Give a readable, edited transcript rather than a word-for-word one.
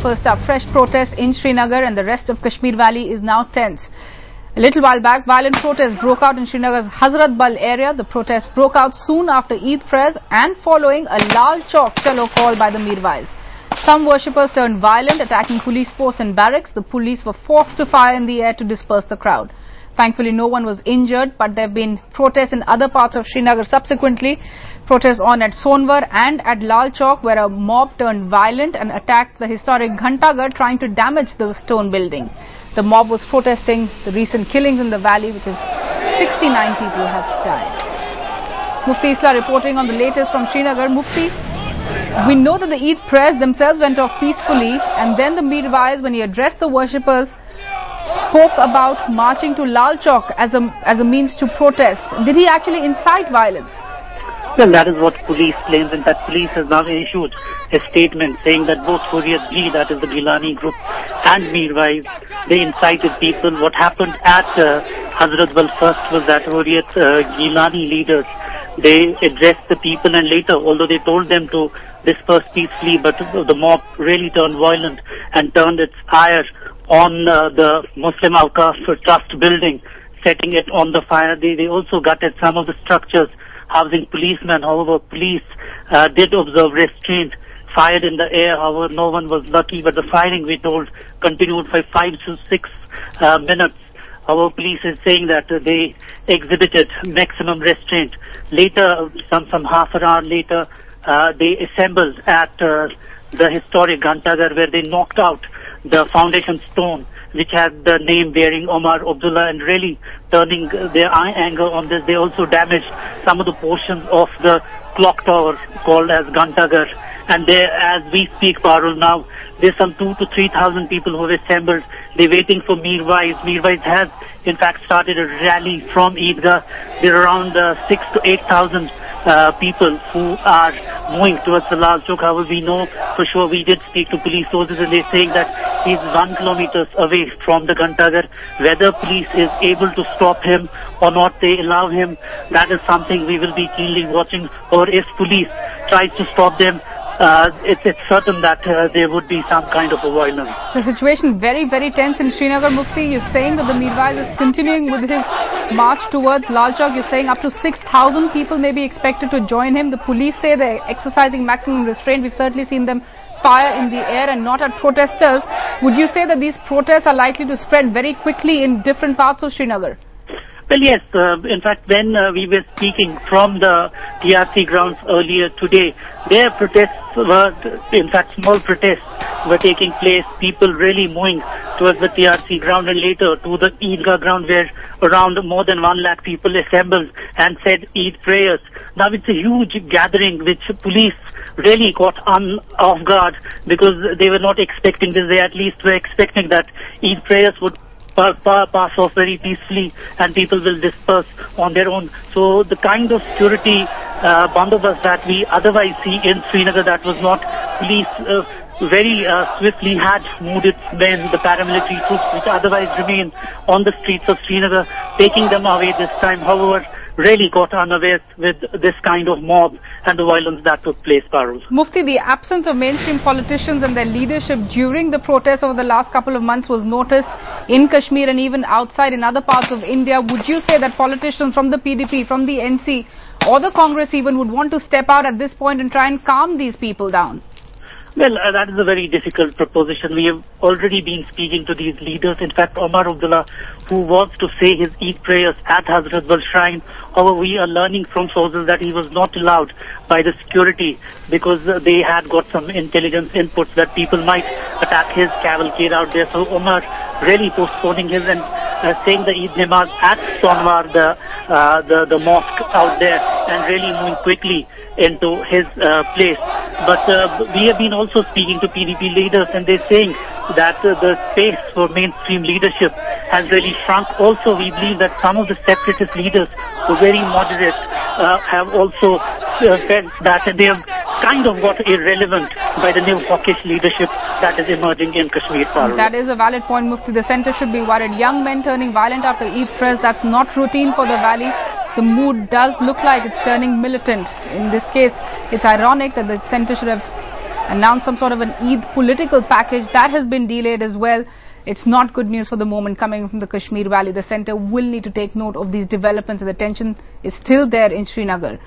First up, fresh protests in Srinagar and the rest of Kashmir Valley is now tense. A little while back, violent protests broke out in Srinagar's Hazrat Bal area. The protests broke out soon after Eid prayers and following a Lal Chowk Chalo call by the Mirwais. Some worshippers turned violent, attacking police posts and barracks. The police were forced to fire in the air to disperse the crowd. Thankfully, no one was injured, but there have been protests in other parts of Srinagar subsequently. Protests on at Sonwar and at Lal Chowk, where a mob turned violent and attacked the historic Ghantaghar, trying to damage the stone building. The mob was protesting the recent killings in the valley, which is 69 people have died. Mufti Islah reporting on the latest from Srinagar. Mufti, we know that the Eid prayers themselves went off peacefully, and then the Mirwais, when he addressed the worshippers, spoke about marching to Lal Chowk as a means to protest. Did he actually incite violence? Well, that is what police claims. In fact, police has now issued a statement saying that both Hurriyat G, that is the Gilani group, and Mirwais, they incited people. What happened at Hazrat Bal first was that Hurriyat Gilani leaders, they addressed the people, and later, although they told them to disperse peacefully, but the mob really turned violent and turned its ire on the Muslim Awqaf Trust building, setting it on the fire. They also gutted some of the structures housing policemen. However, police did observe restraint, fired in the air. However, no one was lucky, but the firing, we told, continued for 5 to 6 minutes. Our police is saying that they exhibited maximum restraint. Later, some half an hour later, they assembled at the historic Ghantaghar, where they knocked out the foundation stone, which had the name bearing Omar Abdullah, and really turning their anger on this. They also damaged some of the portions of the clock tower called as Ghantaghar. And there, as we speak, Parul, now there's some 2,000 to 3,000 people who have assembled. They're waiting for Mirwais. Mirwais has, in fact, started a rally from Eidgah. There are around 6,000 to 8,000 people who are moving towards the Lal Chowk. However, we know for sure, we did speak to police sources, and they're saying that he's 1 kilometer away from the Ghantaghar. Whether police is able to stop him or not, they allow him, that is something we will be keenly watching. Or if police tries to stop them, it's certain that there would be some kind of a violence. The situation very, very tense in Srinagar. Mufti, you're saying that the Mirwais is continuing with his march towards Lal Chowk. You're saying up to 6,000 people may be expected to join him. The police say they're exercising maximum restraint. We've certainly seen them fire in the air and not at protesters. Would you say that these protests are likely to spread very quickly in different parts of Srinagar? Well, yes. In fact, when we were speaking from the TRC grounds earlier today, their protests were, in fact, small protests were taking place. People really moving towards the TRC ground and later to the Eidgah ground, where around more than 1 lakh people assembled and said Eid prayers. Now it's a huge gathering which police really caught off guard, because they were not expecting this. They at least were expecting that Eid prayers would pass off very peacefully and people will disperse on their own. So the kind of security bandobast that we otherwise see in Srinagar, that was not. Police very swiftly had moved its men, the paramilitary troops which otherwise remain on the streets of Srinagar, taking them away this time. However, really got unawares with this kind of mob and the violence that took place, Parul. Mufti, the absence of mainstream politicians and their leadership during the protests over the last couple of months was noticed in Kashmir and even outside in other parts of India. Would you say that politicians from the PDP, from the NC or the Congress even would want to step out at this point and try and calm these people down? Well, that is a very difficult proposition. We have already been speaking to these leaders. In fact, Omar Abdullah, who wants to say his Eid prayers at Hazrat Bal Shrine, however, we are learning from sources that he was not allowed by the security because they had got some intelligence inputs that people might attack his cavalcade out there. So Omar really postponing his and saying the Eid Namaz at Sonwar, the mosque out there, and really moving quickly into his place. But we have been also speaking to PDP leaders, and they're saying that the space for mainstream leadership has really shrunk. Also, we believe that some of the separatist leaders who are very moderate have also felt that they have kind of got irrelevant by the new hawkish leadership that is emerging in Kashmir. That is a valid point, Mufti. The centre should be worried. Young men turning violent after Eid prayers, that's not routine for the valley. The mood does look like it's turning militant. In this case, it's ironic that the centre should have announced some sort of an Eid political package that has been delayed as well. It's not good news for the moment coming from the Kashmir Valley. The centre will need to take note of these developments, and the tension is still there in Srinagar.